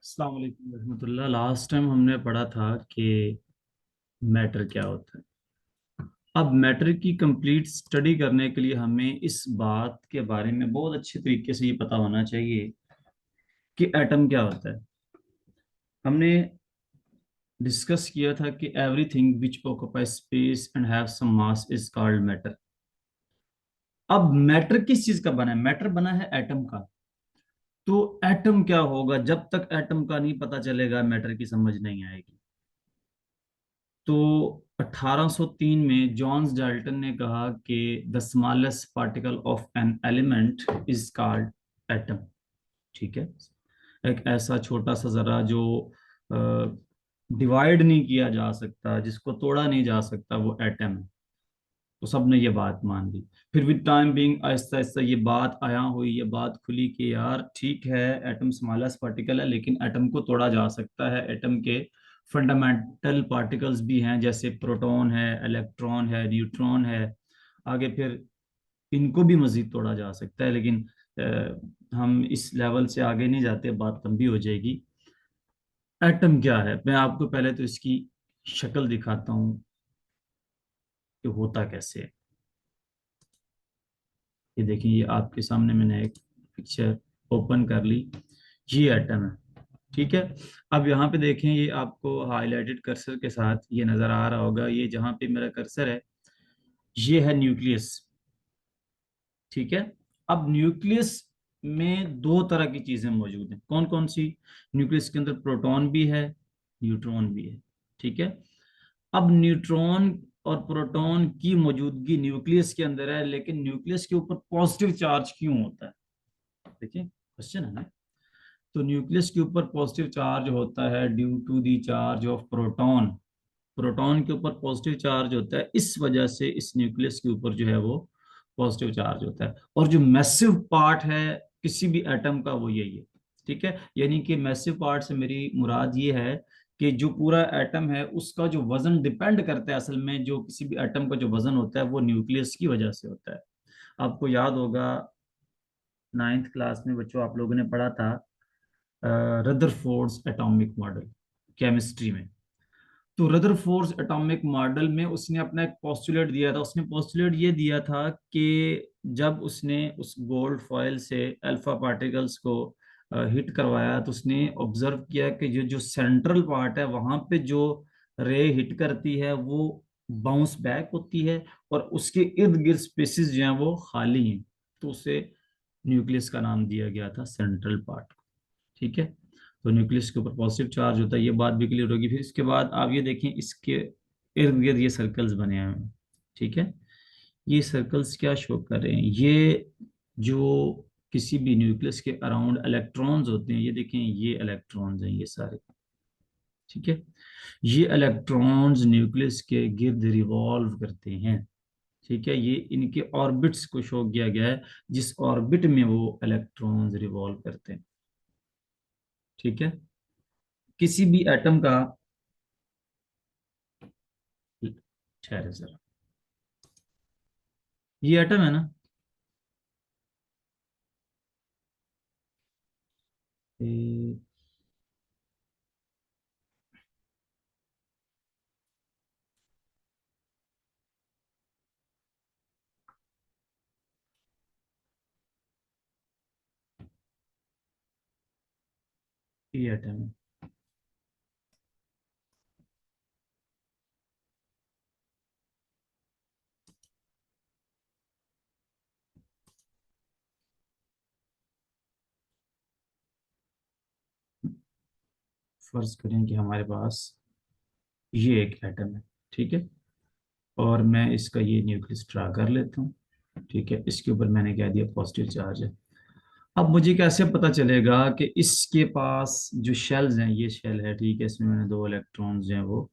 अस्सलाम वालेकुम रहमतुल्लाह। लास्ट टाइम हमने पढ़ा था कि मैटर क्या होता है। अब मैटर की कंप्लीट स्टडी करने के लिए हमें इस बात के बारे में बहुत अच्छे तरीके से ये पता होना चाहिए कि एटम क्या होता है। हमने डिस्कस किया था कि everything which occupy space and have some mass is called matter. अब मैटर किस चीज का बना है? मैटर बना है एटम का। तो एटम क्या होगा? जब तक एटम का नहीं पता चलेगा मैटर की समझ नहीं आएगी। तो 1803 में जॉन्स डाल्टन ने कहा कि the smallest particle of an element is called atom. ठीक है। एक ऐसा छोटा सा जरा जो डिवाइड नहीं किया जा सकता, जिसको तोड़ा नहीं जा सकता, वो एटम है। तो सबने ये बात मान ली। फिर with time being Aahista Aahista ये बात आया हुई, ये बात खुली कि यार ठीक है, एटम स्मॉलेस्ट पार्टिकल है लेकिन एटम को तोड़ा जा सकता है। एटम के फंडामेंटल पार्टिकल्स भी हैं, जैसे प्रोटॉन है, इलेक्ट्रॉन है, न्यूट्रॉन है। आगे फिर इनको भी मजीद तोड़ा जा सकता है, लेकिन हम इस लेवल से आगे नहीं जाते, बात लंबी हो जाएगी। एटम क्या है, मैं आपको पहले तो इसकी शक्ल दिखाता हूँ कि होता कैसे है। ये देखिए, ये आपके सामने मैंने एक पिक्चर ओपन कर ली। ये एटम है। ठीक है। अब यहाँ पे देखें, ये आपको हाईलाइटेड कर्सर के साथ ये नजर आ रहा होगा। ये जहाँ पे मेरा कर्सर है, ये है न्यूक्लियस। ठीक है। अब न्यूक्लियस में दो तरह की चीजें मौजूद हैं। कौन कौन सी? न्यूक्लियस के अंदर प्रोटॉन भी है, न्यूट्रॉन भी है। ठीक है। अब न्यूट्रॉन और प्रोटॉन की मौजूदगी न्यूक्लियस के अंदर है, लेकिन न्यूक्लियस के ऊपर पॉजिटिव चार्ज क्यों होता है? देखिए, क्वेश्चन है ना। तो न्यूक्लियस के ऊपर पॉजिटिव चार्ज होता है due to the charge of proton. Proton के ऊपर पॉजिटिव चार्ज होता है, इस वजह से इस न्यूक्लियस के ऊपर जो है वो पॉजिटिव चार्ज होता है। और जो मैसिव पार्ट है किसी भी एटम का, वो यही है। ठीक है। यानी कि मैसिव पार्ट से मेरी मुराद ये है कि जो पूरा एटम है उसका जो वजन डिपेंड करता है, असल में जो किसी भी एटम का जो वजन होता है वो न्यूक्लियस की वजह से होता है। आपको याद होगा, नाइन्थ क्लास में बच्चों आप लोगों ने पढ़ा था रदरफोर्ड्स एटॉमिक मॉडल, केमिस्ट्री में। तो रदरफोर्ड्स एटॉमिक मॉडल में उसने अपना एक पोस्टुलेट दिया था। उसने पोस्टुलेट ये दिया था कि जब उसने उस गोल्ड फॉयल से अल्फा पार्टिकल्स को हिट करवाया, तो उसने ऑब्जर्व किया कि जो जो सेंट्रल पार्ट है वहां पे जो रे हिट करती है वो बाउंस बैक होती है, और उसके इर्द गिर्द स्पेसिस जो हैं वो खाली हैं। तो उसे न्यूक्लियस का नाम दिया गया था, सेंट्रल पार्ट। ठीक है। तो न्यूक्लियस के ऊपर पॉजिटिव चार्ज होता है, ये बात भी क्लियर होगी। फिर इसके बाद आप ये देखें, इसके इर्द गिर्द ये सर्कल्स बने हुए हैं। ठीक है। ये सर्कल्स क्या शो कर रहे हैं? ये जो किसी भी न्यूक्लियस के अराउंड इलेक्ट्रॉन्स होते हैं, ये देखें, ये इलेक्ट्रॉन्स हैं ये सारे। ठीक है। ये इलेक्ट्रॉन्स न्यूक्लियस के गिर्द रिवॉल्व करते हैं। ठीक है। ये इनके ऑर्बिट्स को शो किया गया है, जिस ऑर्बिट में वो इलेक्ट्रॉन्स रिवॉल्व करते हैं। ठीक है। किसी भी एटम का, ठहरे जरा, ये एटम है ना, ये ये एटम है। फर्ज करें कि हमारे पास ये एक एटम है। ठीक है। और मैं इसका ये न्यूक्लियस ड्रा कर लेता हूँ। ठीक है। इसके ऊपर मैंने क्या दिया? पॉजिटिव चार्ज है। अब मुझे कैसे पता चलेगा कि इसके पास जो शेल्स हैं, ये शेल है, ठीक है, इसमें मैंने दो इलेक्ट्रॉन्स जो हैं वो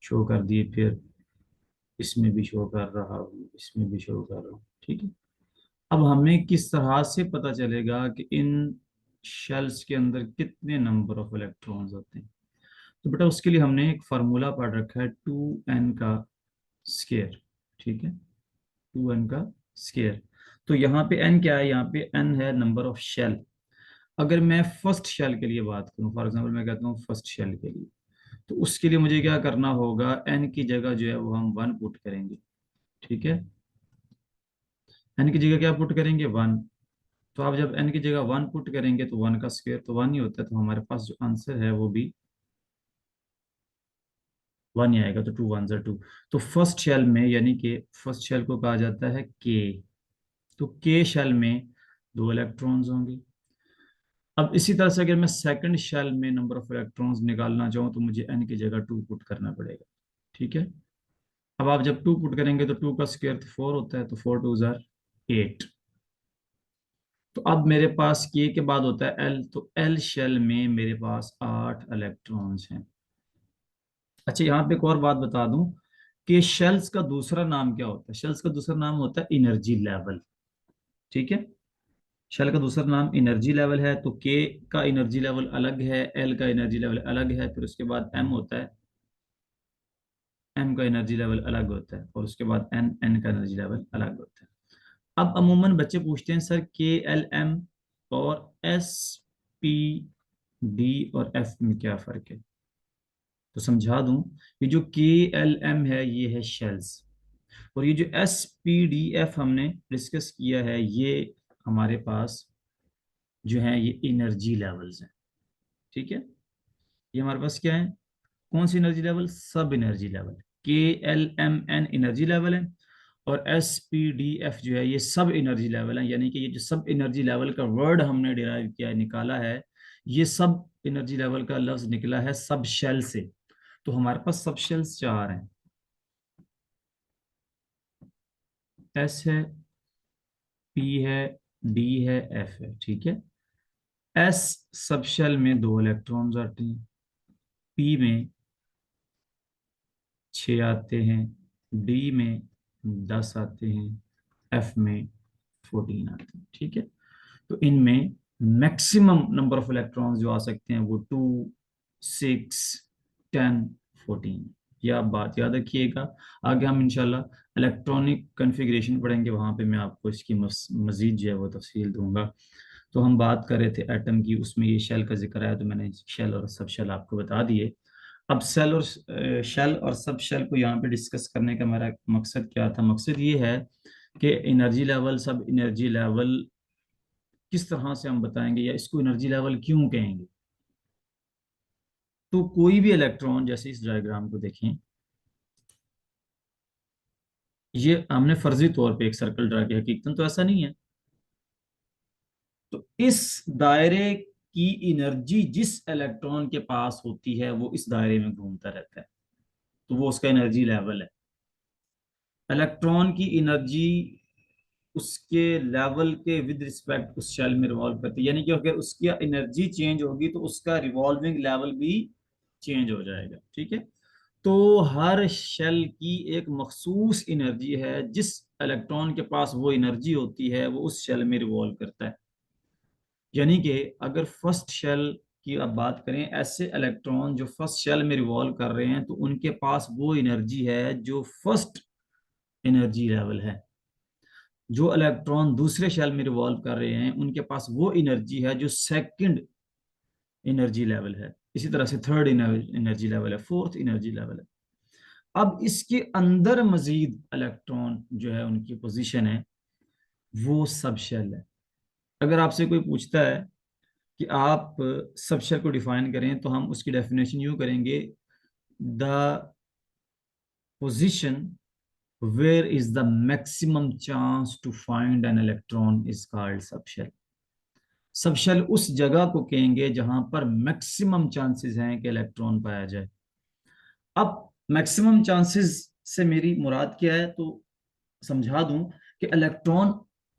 शो कर दिए। फिर इसमें भी शो कर रहा हूँ, इसमें भी शो कर रहा हूँ। ठीक है। अब हमें किस तरह से पता चलेगा कि इन शेल्स के अंदर कितने नंबर ऑफ इलेक्ट्रॉन्स होते हैं? तो बेटा उसके लिए हमने एक फार्मूला पढ़ रखा है, 2n का स्केयर। ठीक है। 2n का स्केयर। तो यहाँ पे n क्या है? यहाँ पे n है नंबर ऑफ शेल। अगर मैं फर्स्ट शेल के लिए बात करूं, फॉर एग्जांपल मैं कहता हूं फर्स्ट शेल के लिए, तो उसके लिए मुझे क्या करना होगा, एन की जगह जो है वो हम 1 पुट करेंगे। ठीक है, एन की जगह क्या पुट करेंगे, 1। तो आप जब एन की जगह 1 पुट करेंगे तो 1 का स्क्वायर तो 1 ही होता है, तो हमारे पास जो आंसर है वो भी 1 ही आएगा। तो 2 1 जा 2। तो फर्स्ट शेल में, यानी कि फर्स्ट शेल को कहा जाता है के। तो के शेल में 2 इलेक्ट्रॉन्स होंगे। अब इसी तरह से अगर मैं सेकंड शेल में नंबर ऑफ इलेक्ट्रॉन्स निकालना चाहूँ तो मुझे एन की जगह 2 पुट करना पड़ेगा। ठीक है, अब आप जब 2 पुट करेंगे तो 2 का स्क्वायर तो 4 होता है, तो 4 2 जार 8। तो अब मेरे पास के बाद होता है एल, तो एल शेल में मेरे पास 8 इलेक्ट्रॉन्स हैं। अच्छा, यहाँ पे एक और बात बता दूं कि शेल्स का दूसरा नाम क्या होता है, शेल्स का दूसरा नाम होता है एनर्जी लेवल। ठीक है, शेल का दूसरा नाम एनर्जी लेवल है। तो के का एनर्जी लेवल अलग है, एल का एनर्जी लेवल अलग है, फिर उसके बाद एम होता है, एम का एनर्जी लेवल अलग होता है, और उसके बाद एन, एन का एनर्जी लेवल अलग होता है। अब अमूमन बच्चे पूछते हैं सर के एल एम और एस पी डी और एफ में क्या फर्क है। तो समझा दूं, ये जो के एल एम है ये है शेल्स, और ये जो एस पी डी एफ हमने डिस्कस किया है ये हमारे पास जो है ये एनर्जी लेवल्स हैं। ठीक है, ये हमारे पास क्या है, कौन सी energy level, sub energy level. K L M N energy level है, और एस पी डी एफ जो है ये सब एनर्जी लेवल है। यानी कि ये जो सब एनर्जी लेवल का वर्ड हमने डिराइव किया है, निकाला है, ये सब एनर्जी लेवल का लफ्ज निकला है सब शेल से। तो हमारे पास सब शेल्स 4 हैं, एस है, पी है, डी है, एफ है। ठीक है, एस सब शेल में 2 इलेक्ट्रॉन्स आते हैं, पी में 6 आते हैं, डी में 10 आते हैं, एफ में 14 आते हैं। ठीक है, तो इनमें मैक्सिमम नंबर ऑफ इलेक्ट्रॉन्स जो आ सकते हैं वो 2 6 10 14। ये आप बात याद रखिएगा। आगे हम इंशाल्लाह इलेक्ट्रॉनिक कन्फिग्रेशन पढ़ेंगे, वहां पे मैं आपको इसकी मजीद जो है वो तफसील दूंगा। तो हम बात कर रहे थे एटम की, उसमें ये शेल का जिक्र आया तो मैंने शेल और सब शेल आपको बता दिए। अब सेल और शेल और सब शेल को यहाँ पे डिस्कस करने का मेरा मकसद क्या था, मकसद ये है कि energy level, sub energy level किस तरह से हम बताएंगे, या इसको एनर्जी लेवल क्यों कहेंगे। तो कोई भी इलेक्ट्रॉन, जैसे इस डायग्राम को देखें, ये हमने फर्जी तौर पे एक सर्कल ड्रा किया, हकीकतन तो ऐसा नहीं है। तो इस दायरे की एनर्जी जिस इलेक्ट्रॉन के पास होती है वो इस दायरे में घूमता रहता है, तो वो उसका एनर्जी लेवल है। इलेक्ट्रॉन की एनर्जी उसके लेवल के विद रिस्पेक्ट उस शेल में रिवॉल्व करती है, यानी कि अगर उसकी एनर्जी चेंज होगी तो उसका रिवॉल्विंग लेवल भी चेंज हो जाएगा। ठीक है, तो हर शेल की एक मखसूस एनर्जी है, जिस इलेक्ट्रॉन के पास वो एनर्जी होती है वो उस शेल में रिवॉल्व करता है। यानी कि अगर फर्स्ट शेल की अब बात करें, ऐसे इलेक्ट्रॉन जो फर्स्ट शेल में रिवॉल्व कर रहे हैं तो उनके पास वो एनर्जी है जो फर्स्ट एनर्जी लेवल है। जो इलेक्ट्रॉन दूसरे शेल में रिवॉल्व कर रहे हैं उनके पास वो एनर्जी है जो सेकंड एनर्जी लेवल है। इसी तरह से थर्ड एनर्जी लेवल है, फोर्थ एनर्जी लेवल है। अब इसके अंदर मजीद इलेक्ट्रॉन जो है उनकी पोजीशन है वो सब शेल है। अगर आपसे कोई पूछता है कि आप सब शेल को डिफाइन करें, तो हम उसकी डेफिनेशन यूं करेंगे, the position where is the maximum chance to find an electron is called subshell। Subshell उस जगह को कहेंगे जहां पर मैक्सिमम चांसेस हैं कि इलेक्ट्रॉन पाया जाए। अब मैक्सिमम चांसेस से मेरी मुराद क्या है, तो समझा दूं कि इलेक्ट्रॉन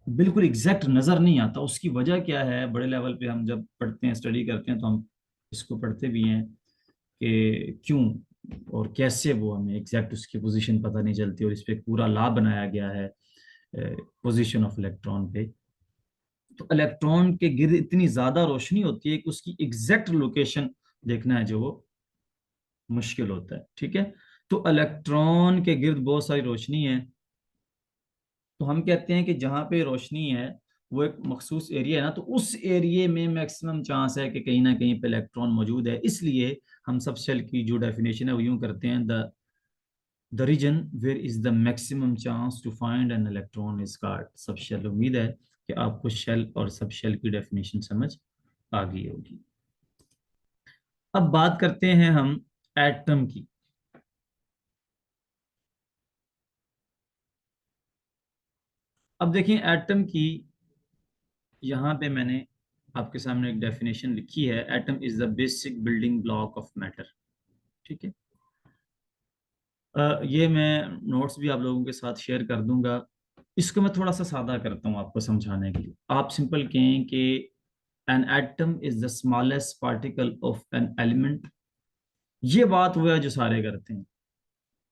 बिल्कुल एग्जैक्ट नजर नहीं आता। उसकी वजह क्या है, बड़े लेवल पे हम जब पढ़ते हैं, स्टडी करते हैं, तो हम इसको पढ़ते भी हैं कि क्यों और कैसे वो हमें एग्जैक्ट उसकी पोजीशन पता नहीं चलती, और इस पे पूरा लॉ बनाया गया है पोजीशन ऑफ इलेक्ट्रॉन पे। तो इलेक्ट्रॉन के गिर्द इतनी ज्यादा रोशनी होती है कि उसकी एग्जैक्ट लोकेशन देखना है जो वो मुश्किल होता है। ठीक है, तो इलेक्ट्रॉन के गिर्द बहुत सारी रोशनी है, तो हम कहते हैं कि जहां पे रोशनी है वो एक मखसूस एरिया है ना, तो उस एरिया में मैक्सिमम चांस है कि कहीं ना कहीं पे इलेक्ट्रॉन मौजूद है। इसलिए हम सब शेल की जो डेफिनेशन है वो यूं करते हैं, the reason where is the maximum chance to find an electron is called sub shell. उम्मीद है कि आपको शेल और सब शेल की डेफिनेशन समझ आ गई होगी। अब बात करते हैं हम एटम की। अब देखिए एटम की, यहाँ पे मैंने आपके सामने एक डेफिनेशन लिखी है, atom is the basic building block of matter. ठीक है। ये मैं नोट्स भी आप लोगों के साथ शेयर कर दूंगा। इसको मैं थोड़ा सा सादा करता हूँ आपको समझाने के लिए। आप सिंपल कहें कि an atom is the smallest particle of an element. ये बात वो है जो सारे करते हैं,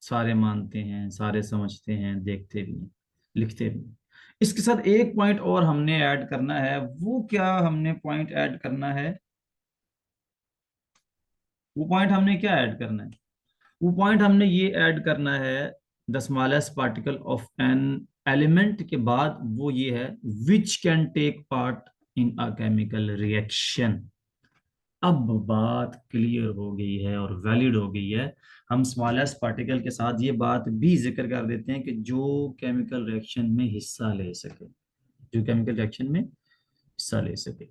सारे मानते हैं, सारे समझते हैं, देखते भी हैं, लिखते भी हैं। इसके साथ एक पॉइंट और हमने ऐड करना है। वो क्या हमने पॉइंट ऐड करना है? वो पॉइंट हमने क्या ऐड करना है? वो पॉइंट हमने ये ऐड करना है, the smallest particle of an element के बाद वो ये है, which can take part in a chemical reaction. अब बात क्लियर हो गई है और वैलिड हो गई है। हम स्मॉलेस्ट पार्टिकल के साथ ये बात भी जिक्र कर देते हैं कि जो केमिकल रिएक्शन में हिस्सा ले सके, जो केमिकल रिएक्शन में हिस्सा ले सके।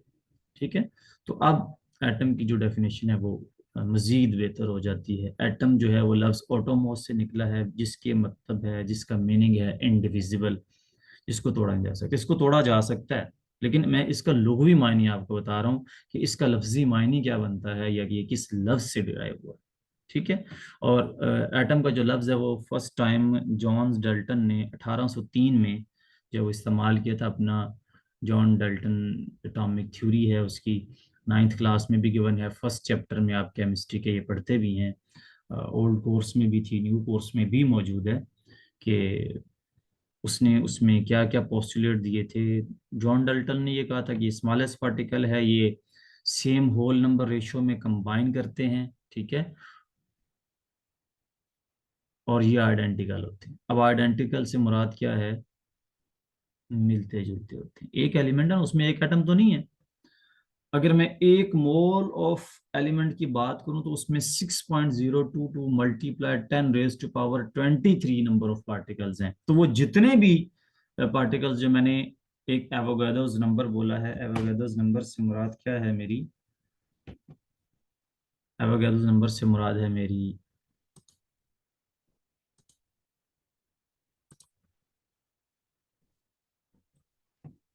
ठीक है। तो अब एटम की जो डेफिनेशन है वो मजीद बेहतर हो जाती है। एटम जो है वो लफ्ज ऑटोमोस से निकला है, जिसके मतलब है, जिसका मीनिंग है इनडिविजिबल, इसको तोड़ा नहीं जा सकता। इसको तोड़ा जा सकता है, लेकिन मैं इसका लुग़वी मायने आपको बता रहा हूँ कि इसका लफ्जी मायने क्या बनता है या ये किस लफ्ज से डिराइव हुआ है। ठीक है। और एटम का जो लफ्ज है वो फर्स्ट टाइम जॉन डल्टन ने 1803 में जब इस्तेमाल किया था अपना, जॉन डल्टन एटॉमिक थ्योरी है उसकी, नाइन्थ क्लास में भी गिवन है, फर्स्ट चैप्टर में आप केमिस्ट्री के ये पढ़ते भी हैं, ओल्ड कोर्स में भी थी, न्यू कोर्स में भी मौजूद है कि उसने उसमें क्या क्या पोस्टुलेट दिए थे। जॉन डल्टन ने ये कहा था कि स्मॉलेस्ट पार्टिकल है, ये सेम होल नंबर रेशियो में कंबाइन करते हैं। ठीक है। और ये आइडेंटिकल होते हैं। अब आइडेंटिकल से मुराद क्या है? मिलते जुलते होते हैं। एक एलिमेंट है उसमें एक एटम तो नहीं है। अगर मैं एक मोल ऑफ एलिमेंट की बात करूं तो उसमें 6.022 multiply 10 raise to power 23 number of particles हैं। तो वो जितने भी पार्टिकल्स जो मैंने एक एवोगाड्रोस नंबर बोला है, एवोगाड्रोस नंबर से मुराद क्या है मेरी? एवोगाड्रोस नंबर से मुराद है मेरी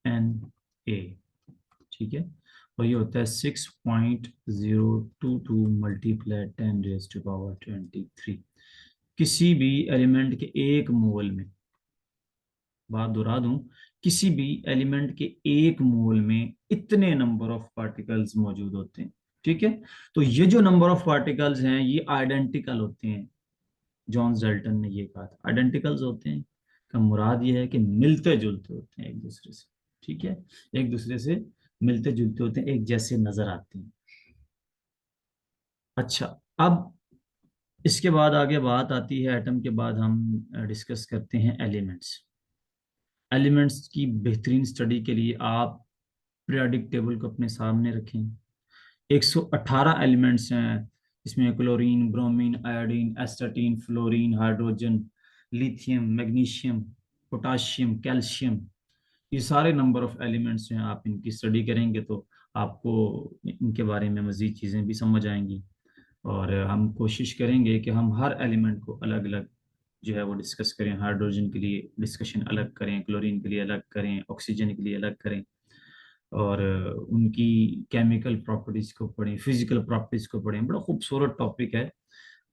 एन ए। ठीक है। और ये होता है 6.022 मल्टीप्लाई 10 रेज टू पावर 23। किसी भी एलिमेंट के एक मोल में, बात दोहरा दूं, किसी भी एलिमेंट के एक मोल में इतने नंबर ऑफ पार्टिकल्स मौजूद होते हैं। ठीक है। तो ये जो नंबर ऑफ पार्टिकल्स हैं ये आइडेंटिकल होते हैं। जॉन डल्टन ने ये कहा था आइडेंटिकल्स होते हैं, का मुराद ये है कि मिलते जुलते होते हैं एक दूसरे से। ठीक है। एक दूसरे से मिलते जुलते होते हैं, एक जैसे नजर आते हैं। अच्छा। अब इसके बाद आगे बात आती है, एटम के बाद हम डिस्कस करते हैं एलिमेंट्स। एलिमेंट्स की बेहतरीन स्टडी के लिए आप पीरियोडिक टेबल को अपने सामने रखें। 118 एलिमेंट्स हैं। इसमें chlorine, bromine, iodine, astatine, fluorine, hydrogen, lithium, magnesium, potassium, calcium, ये सारे नंबर ऑफ एलिमेंट्स हैं। आप इनकी स्टडी करेंगे तो आपको इनके बारे में मज़ीद चीज़ें भी समझ आएंगी। और हम कोशिश करेंगे कि हम हर एलिमेंट को अलग अलग जो है वो डिस्कस करें। हाइड्रोजन के लिए डिस्कशन अलग करें, क्लोरीन के लिए अलग करें, ऑक्सीजन के लिए अलग करें, और उनकी केमिकल प्रॉपर्टीज को पढ़ें, फिजिकल प्रॉपर्टीज को पढ़ें। बड़ा खूबसूरत टॉपिक है।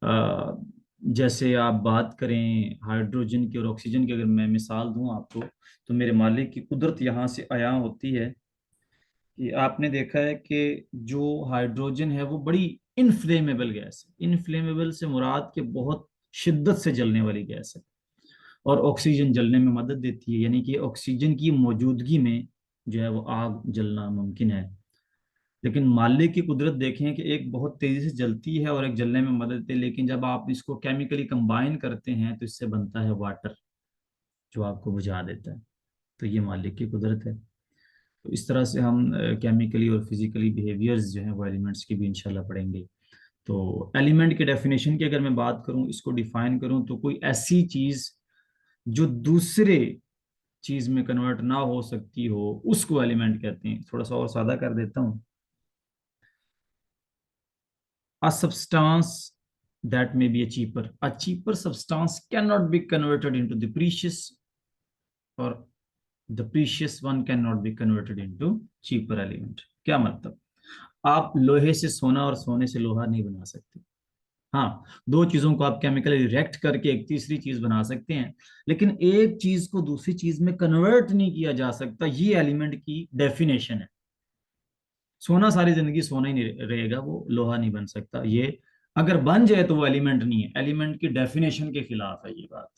अ, जैसे आप बात करें हाइड्रोजन की और ऑक्सीजन की, अगर मैं मिसाल दूं आपको, तो मेरे मालिक की कुदरत यहाँ से आया होती है कि आपने देखा है कि जो हाइड्रोजन है वो बड़ी इनफ्लेमेबल गैस है। इनफ्लेमेबल से मुराद के बहुत शिद्दत से जलने वाली गैस है। और ऑक्सीजन जलने में मदद देती है, यानी कि ऑक्सीजन की मौजूदगी में जो है वो आग जलना मुमकिन है। लेकिन मालिक की कुदरत देखें कि एक बहुत तेजी से जलती है और एक जलने में मदद देती है, लेकिन जब आप इसको केमिकली कंबाइन करते हैं तो इससे बनता है वाटर, जो आपको बुझा देता है। तो ये मालिक की कुदरत है। तो इस तरह से हम केमिकली और फिजिकली बिहेवियर्स जो हैं वो एलिमेंट्स की भी इंशाल्लाह पढ़ेंगे। तो एलिमेंट के डेफिनेशन की अगर मैं बात करूं, इसको डिफाइन करूं, तो कोई ऐसी चीज जो दूसरे चीज में कन्वर्ट ना हो सकती हो उसको एलिमेंट कहते हैं। थोड़ा सा और सादा कर देता हूं, a substance that may be a cheaper substance cannot be converted into the precious, or the precious one cannot be converted into cheaper element। क्या मतलब, आप लोहे से सोना और सोने से लोहा नहीं बना सकते। हाँ, दो चीजों को आप केमिकली रिएक्ट करके एक तीसरी चीज बना सकते हैं, लेकिन एक चीज को दूसरी चीज में कन्वर्ट नहीं किया जा सकता। ये एलिमेंट की डेफिनेशन है। सोना सारी जिंदगी सोना ही नहीं रहेगा, वो लोहा नहीं बन सकता। ये अगर बन जाए तो वो एलिमेंट नहीं है, एलिमेंट की डेफिनेशन के खिलाफ है ये बात।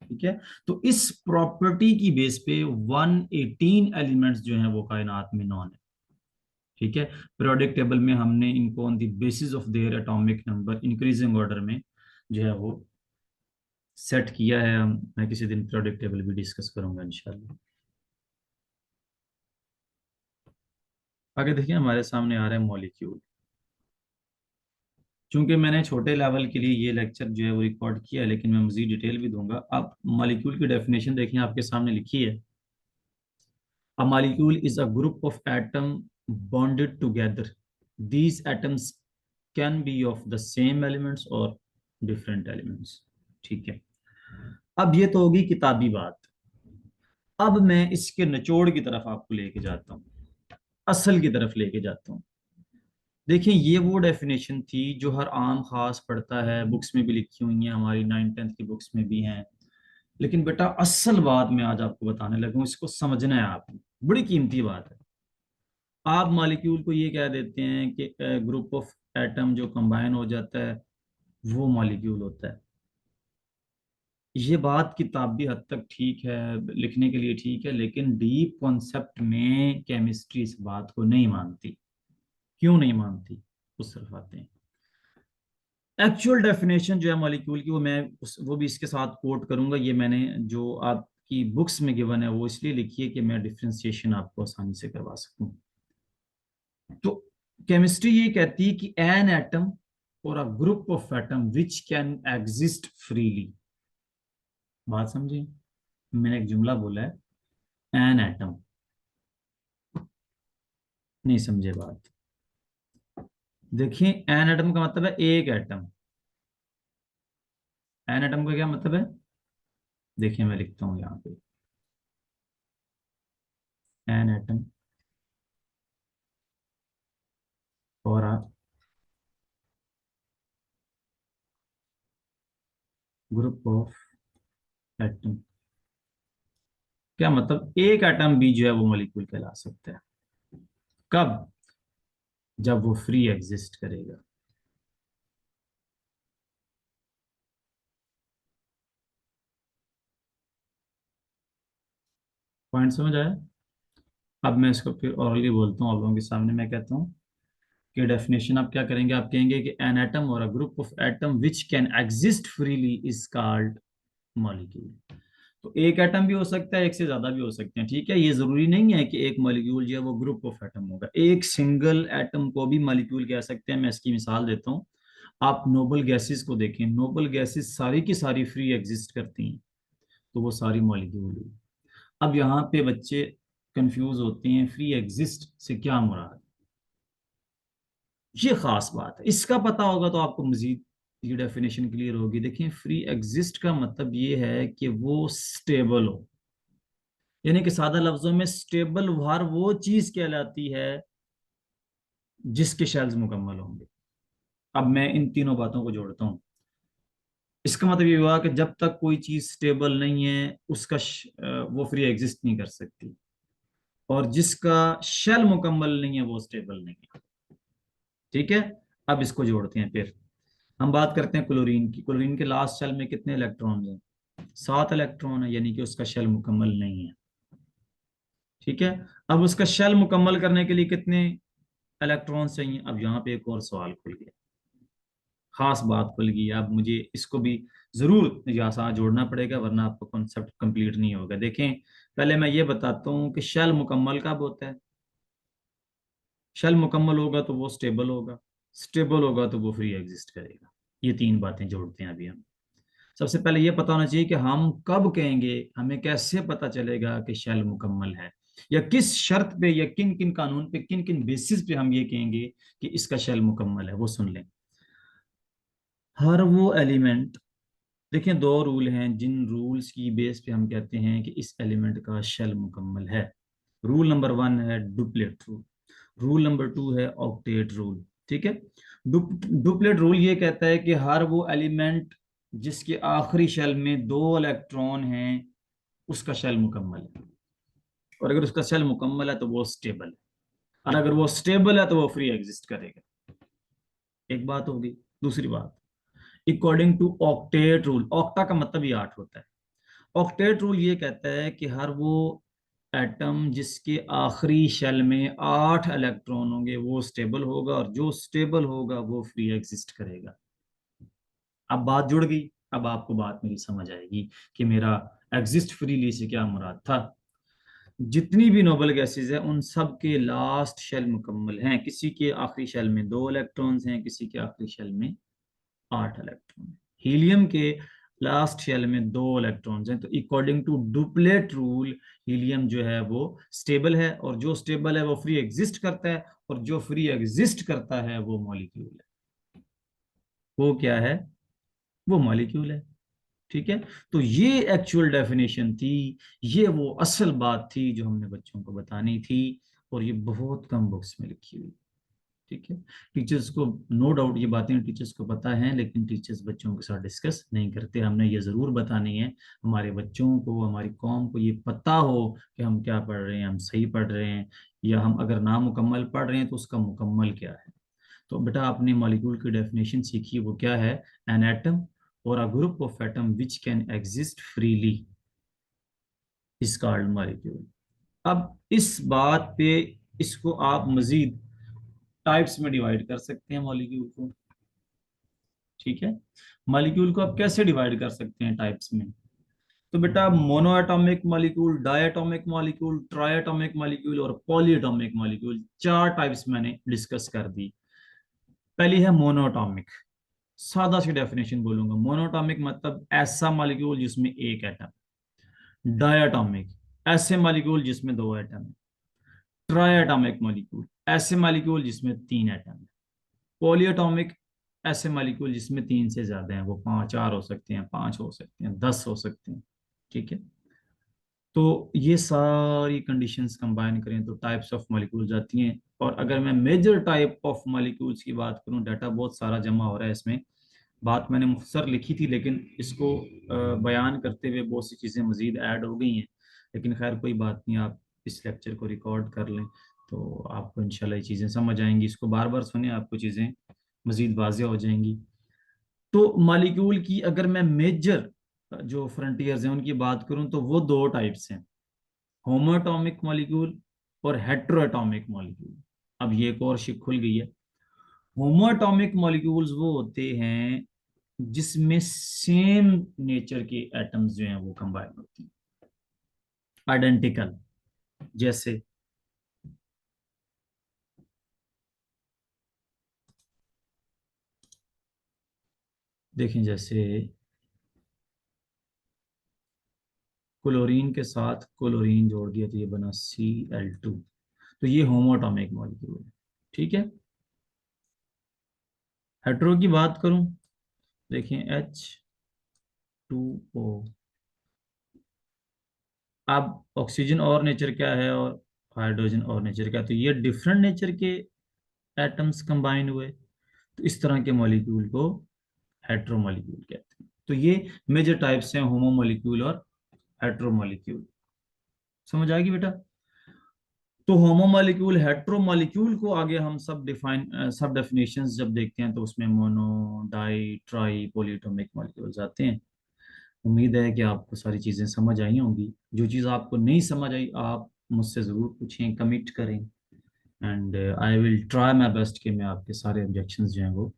ठीक है, तो इस प्रॉपर्टी की बेस पे 118 एलिमेंट्स जो हैं वो कायनात में नॉन है। ठीक है, पीरियोडिक टेबल में हमने इनको on the basis of their atomic number increasing order में जो है वो सेट किया है। मैं किसी दिन पीरियोडिक टेबल भी डिस्कस करूंगा इंशाल्लाह। आगे देखिए, हमारे सामने आ रहा है मॉलिक्यूल। चूंकि मैंने छोटे लेवल के लिए ये लेक्चर जो है वो रिकॉर्ड किया है, लेकिन मैं मजीद डिटेल भी दूंगा। आप मॉलिक्यूल की डेफिनेशन देखें, आपके सामने लिखी है, a molecule is a group of atom bonded together. These atoms can be of the same elements और डिफरेंट एलिमेंट्स। ठीक है, अब ये तो होगी किताबी बात। अब मैं इसके निचोड़ की तरफ आपको लेके जाता हूँ, असल की तरफ लेके जाता हूँ। देखिए, ये वो डेफिनेशन थी जो हर आम खास पढ़ता है, बुक्स में भी लिखी हुई है, हमारी 9th 10th की बुक्स में भी हैं। लेकिन बेटा असल बात मैं आज आपको बताने लगा हूं, इसको समझना है आपने, बड़ी कीमती बात है। आप मॉलिक्यूल को ये कह देते हैं कि ग्रुप ऑफ एटम जो कंबाइन हो जाता है वो मॉलिक्यूल होता है। ये बात किताबी हद तक ठीक है, लिखने के लिए ठीक है, लेकिन डीप कॉन्सेप्ट में केमिस्ट्री इस बात को नहीं मानती। क्यों नहीं मानती, उस तरफ आते हैं। एक्चुअल डेफिनेशन जो है मॉलिक्यूल की, वो मैं वो भी इसके साथ कोट करूंगा। ये मैंने जो आपकी बुक्स में गिवन है वो इसलिए लिखी है कि मैं डिफ्रेंसिएशन आपको आसानी से करवा सकूं। तो केमिस्ट्री ये कहती है कि एन एटम और a group of atom which can exist freely. बात समझे, मैंने एक जुमला बोला है, एन एटम। नहीं समझे बात। देखिए, एन एटम का मतलब है एक एटम। एन एटम का क्या मतलब है, देखिए मैं लिखता हूं यहाँ पे, एन एटम और अ ग्रुप ऑफ एटम। क्या मतलब, एक एटम भी जो है वो मॉलिक्यूल कहला सकता है। कब, जब वो फ्री एग्जिस्ट करेगा। पॉइंट समझ आया। अब मैं इसको फिर orally बोलता हूँ आप लोगों के सामने। मैं कहता हूँ कि डेफिनेशन आप क्या करेंगे, आप कहेंगे कि एन एटम और a group of atom which can exist freely is called molecule. तो एक एटम भी हो सकता है, एक से ज्यादा भी हो सकते हैं। ठीक है, ये जरूरी नहीं है कि एक मॉलिक्यूल जो है वो ग्रुप ऑफ एटम होगा। एक सिंगल एटम को भी मॉलिक्यूल कह सकते हैं। मैं इसकी मिसाल देता हूँ, आप नोबल गैसेस को देखें, नोबल गैसेस सारी की सारी फ्री एग्जिस्ट करती हैं, तो वो सारी मॉलिक्यूल हुई। अब यहाँ पे बच्चे कंफ्यूज होते हैं, फ्री एग्जिस्ट से क्या मुराद। ये खास बात है, इसका पता होगा तो आपको मजीद ये डेफिनेशन क्लियर होगी। देखिए, फ्री एग्जिस्ट का मतलब ये है कि वो स्टेबल हो, यानी कि सादा लफ्जों में स्टेबल हर वो चीज कहलाती है जिसके शेल्स मुकम्मल होंगे। अब मैं इन तीनों बातों को जोड़ता हूँ। इसका मतलब ये हुआ कि जब तक कोई चीज स्टेबल नहीं है उसका वो फ्री एग्जिस्ट नहीं कर सकती, और जिसका शेल मुकम्मल नहीं है वो स्टेबल नहीं है। ठीक है, अब इसको जोड़ते हैं। फिर हम बात करते हैं क्लोरीन की। क्लोरीन के लास्ट शेल में कितने इलेक्ट्रॉन हैं, 7 इलेक्ट्रॉन है, यानी कि उसका शेल मुकम्मल नहीं है। ठीक है, अब उसका शेल मुकम्मल करने के लिए कितने इलेक्ट्रॉन चाहिए। अब यहाँ पे एक और सवाल खुल गया, खास बात खुल गई। अब मुझे इसको भी जरूर यहाँ साथ जोड़ना पड़ेगा, वरना आपका कॉन्सेप्ट कंप्लीट नहीं होगा। देखें, पहले मैं ये बताता हूँ कि शेल मुकम्मल कब होता है। शेल मुकम्मल होगा तो वो स्टेबल होगा, स्टेबल होगा तो वो फ्री एग्जिस्ट करेगा। ये तीन बातें जोड़ते हैं अभी हम। सबसे पहले ये पता होना चाहिए कि हम कब कहेंगे, हमें कैसे पता चलेगा कि शेल मुकम्मल है, या किस शर्त पे या किन किन कानून पे, किन किन बेसिस पे हम ये कहेंगे कि इसका शेल मुकम्मल है। वो सुन लें। हर वो एलिमेंट, देखिए दो रूल हैं जिन रूल्स की बेस पे हम कहते हैं कि इस एलिमेंट का शेल मुकम्मल है। रूल नंबर 1 है डुप्लेट रूल, रूल नंबर 2 है ऑक्टेट रूल। ठीक है। डुप्लेट रूल ये कहता है कि हर वो एलिमेंट जिसके आखिरी शेल में 2 इलेक्ट्रॉन हैं, उसका शेल मुकम्मल है। और अगर उसका शेल मुकम्मल है तो वो स्टेबल है, और अगर वो स्टेबल है तो वो फ्री एग्जिस्ट करेगा। एक बात होगी। दूसरी बात, according to octet rule, octa का मतलब ही 8 होता है। ऑक्टेट रूल ये कहता है कि हर वो एटम जिसके आखिरी शेल में 8 इलेक्ट्रॉन होंगे वो स्टेबल होगा, और जो स्टेबल होगा वो फ्री एग्जिस्ट करेगा। अब बात जुड़ गई। अब आपको बात मेरी समझ आएगी कि मेरा एग्जिस्ट फ्रीली से क्या मुराद था। जितनी भी नोबल गैसेज है उन सब के लास्ट शेल मुकम्मल हैं। किसी के आखिरी शेल में 2 इलेक्ट्रॉन्स हैं, किसी के आखिरी शेल में 8 इलेक्ट्रॉन। हीलियम के लास्ट शेल में 2 इलेक्ट्रॉन्स हैं। तो according to duplet rule helium जो है वो स्टेबल है, और जो स्टेबल है वो फ्री एग्जिस्ट करता है, और जो फ्री एग्जिस्ट करता है वो मॉलिक्यूल है। वो क्या है? वो मॉलिक्यूल है। ठीक है। तो ये एक्चुअल डेफिनेशन थी, ये वो असल बात थी जो हमने बच्चों को बतानी थी, और ये बहुत कम बुक्स में लिखी हुई। ठीक है। टीचर्स को नो डाउट ये बातें टीचर्स को पता है, लेकिन टीचर्स बच्चों के साथ डिस्कस नहीं करते। हमने ये जरूर बतानी है, हमारे बच्चों को, हमारी कौम को ये पता हो कि हम क्या पढ़ रहे हैं, हम सही पढ़ रहे हैं, या हम अगर नामुकम्मल पढ़ रहे हैं तो उसका मुकम्मल क्या है। तो बेटा आपने मॉलिक्यूल की डेफिनेशन सीखी, वो क्या है? एन एटम और a group of atom which can exist freely is called molecule. अब इस बात पे इसको आप मजीद टाइप्स में डिवाइड कर सकते हैं मॉलिक्यूल को। ठीक है। मॉलिक्यूल को आप कैसे डिवाइड कर सकते हैं टाइप्स में? तो बेटा mono atomic molecule, diatomic molecule, triatomic molecule और पॉलीएटॉमिक मॉलिक्यूल, 4 टाइप्स मैंने डिस्कस कर दी। पहली है मोनोटॉमिक। सादा सी डेफिनेशन बोलूंगा, मोनोटॉमिक मतलब ऐसा मॉलिक्यूल जिसमें एक एटम। डायटोमिक, ऐसे मॉलिक्यूल जिसमें 2 एटम है। ट्राइएटॉमिक मॉलिक्यूल, ऐसे मॉलिक्यूल जिसमें 3 एटम है। पॉलीएटॉमिक, ऐसे मॉलिक्यूल जिसमें 3 से ज्यादा हैं, वो 4 हो सकते हैं, 5 हो सकते हैं, 10 हो सकते हैं। ठीक है। तो ये सारी कंडीशंस कंबाइन करें तो टाइप्स ऑफ मॉलिक्यूल्स आती हैं। और अगर मैं मेजर टाइप ऑफ मॉलिक्यूल्स की बात करूं, डाटा बहुत सारा जमा हो रहा है इसमें, बात मैंने मुख्तसर लिखी थी, लेकिन इसको बयान करते हुए बहुत सी चीज़ें मजीद ऐड हो गई हैं। लेकिन खैर कोई बात नहीं, आप इस लेक्चर को रिकॉर्ड कर लें तो आपको इंशाल्लाह ये चीज़ें समझ आएंगी। इसको बार बार सुने, आपको चीज़ें मजीद वाज़ेह हो जाएंगी। तो मॉलिक्यूल की अगर मैं मेजर जो फ्रंटियर्स हैं उनकी बात करूं तो वो 2 टाइप्स हैं, होमोएटॉमिक मॉलिक्यूल और हेट्रोएटॉमिक मॉलिक्यूल। अब ये एक और शिक खुल गई है। होमोएटॉमिक मॉलिक्यूल्स वो होते हैं जिसमें सेम नेचर के एटम्स जो हैं वो कंबाइन होती हैं, आइडेंटिकल। जैसे देखें, जैसे क्लोरीन के साथ क्लोरीन जोड़ दिया तो ये बना Cl2। तो ये होमोएटॉमिक मॉलिक्यूल है। ठीक है। हेट्रो की बात करूं, देखें H2O। अब ऑक्सीजन और नेचर क्या है, और हाइड्रोजन और नेचर क्या है, तो ये डिफरेंट नेचर के एटम्स कंबाइन हुए, तो इस तरह के मॉलिक्यूल को हेट्रो मॉलिक्यूल कहते हैं। तो ये मेजर टाइप्स हैं, होमो मॉलिक्यूल और हेट्रो मॉलिक्यूल। समझ आएगी बेटा? तो होमो मॉलिक्यूल, हेट्रो मॉलिक्यूल को आगे हम सब डेफिनेशंस जब देखते हैं तो उसमें mono, di, tri, polyatomic molecules आते हैं। उम्मीद है कि आपको सारी चीज़ें समझ आई होंगी। जो चीज़ आपको नहीं समझ आई आप मुझसे ज़रूर पूछें, कमिट करें, and I will try my best कि मैं आपके सारे ऑब्जेक्शंस जो हैं वो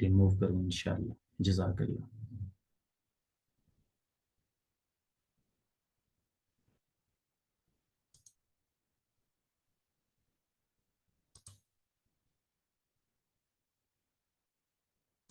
रिमूव करूँ इंशाल्लाह। जज़ाकल्लाह।